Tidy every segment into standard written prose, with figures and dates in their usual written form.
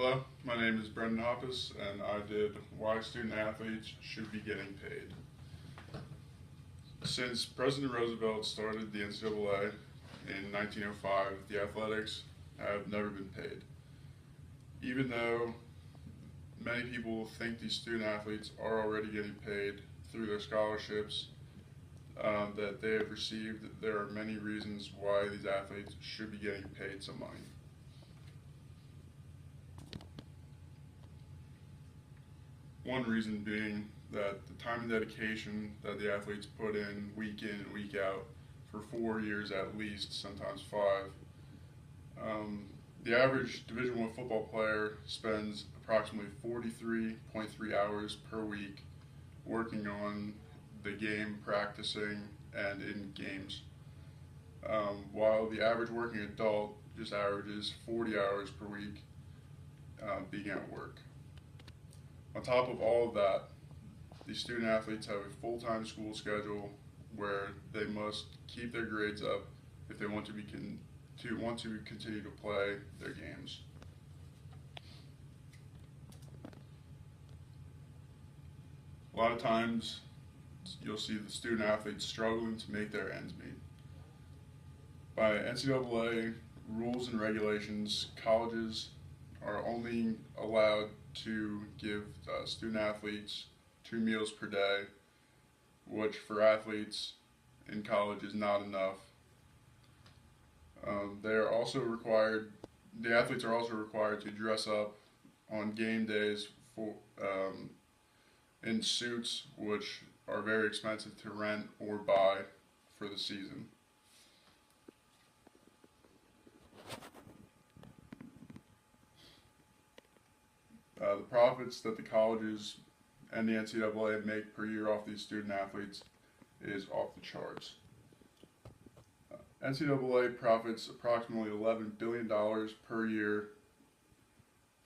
Hello, my name is Brendan Hoppus, and I did Why Student Athletes Should Be Getting Paid. Since President Roosevelt started the NCAA in 1905, the athletics have never been paid. Even though many people think these student athletes are already getting paid through their scholarships that they have received, there are many reasons why these athletes should be getting paid some money. One reason being that the time and dedication that the athletes put in and week out for 4 years at least, sometimes 5. The average Division I football player spends approximately 43.3 hours per week working on the game, practicing, and in games, while the average working adult just averages 40 hours per week being at work. On top of all of that, these student athletes have a full-time school schedule where they must keep their grades up if they want to continue to play their games. A lot of times, you'll see the student athletes struggling to make their ends meet. By NCAA rules and regulations, colleges are only allowed to give student athletes 2 meals per day, which for athletes in college is not enough. The athletes are also required to dress up on game days in suits, which are very expensive to rent or buy for the season. The profits that the colleges and the NCAA make per year off these student athletes is off the charts. NCAA profits approximately $11 billion per year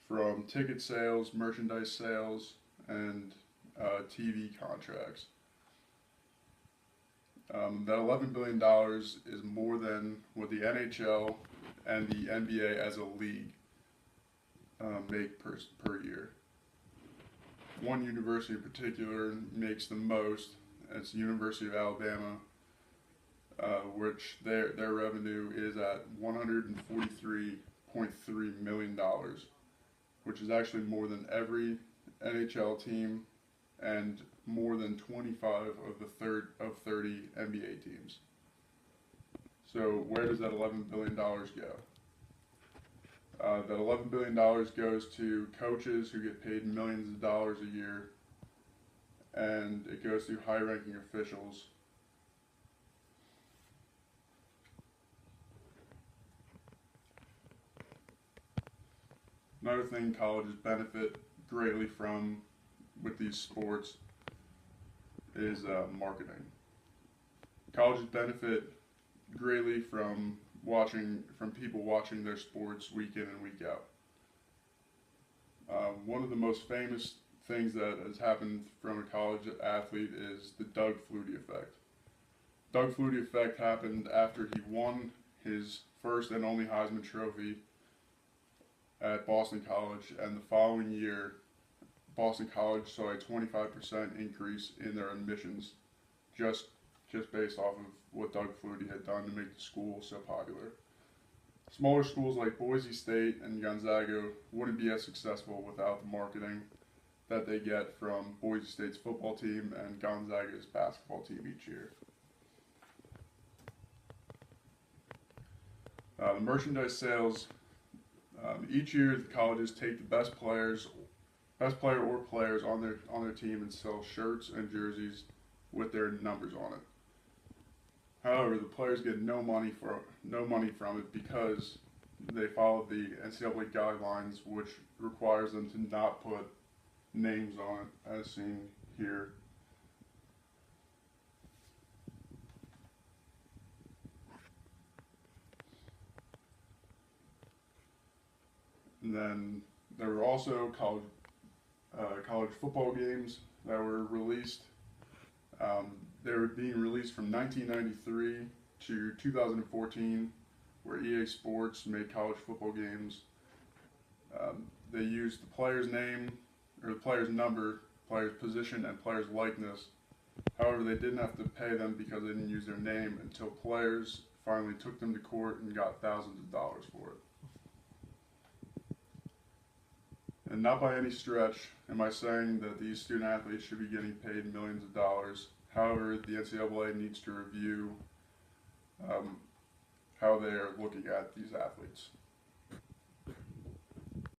from ticket sales, merchandise sales, and TV contracts. That $11 billion is more than what the NHL and the NBA as a league make per year. One university in particular makes the most. It's the University of Alabama, which their revenue is at $143.3 million, which is actually more than every NHL team and more than 25 of 30 NBA teams. So where does that $11 billion go? That $11 billion goes to coaches who get paid millions of dollars a year, and it goes to high-ranking officials. Another thing colleges benefit greatly from with these sports is marketing. Colleges benefit greatly from people watching their sports week in and week out. One of the most famous things that has happened from a college athlete is the Doug Flutie effect. Doug Flutie effect happened after he won his first and only Heisman Trophy at Boston College, and the following year, Boston College saw a 25% increase in their admissions, just based off of what Doug Flutie had done to make the school so popular. Smaller schools like Boise State and Gonzaga wouldn't be as successful without the marketing that they get from Boise State's football team and Gonzaga's basketball team each year. The merchandise sales, each year the colleges take the best player or players on their team and sell shirts and jerseys with their numbers on it. However, the players get no money from it because they follow the NCAA guidelines, which requires them to not put names on it, as seen here. And then there were also college football games that were released. They were being released from 1993 to 2014, where EA Sports made college football games. they used the player's name, or the player's number, player's position, and player's likeness. However, they didn't have to pay them because they didn't use their name until players finally took them to court and got thousands of dollars for it. And not by any stretch am I saying that these student athletes should be getting paid millions of dollars. However, the NCAA needs to review how they are looking at these athletes.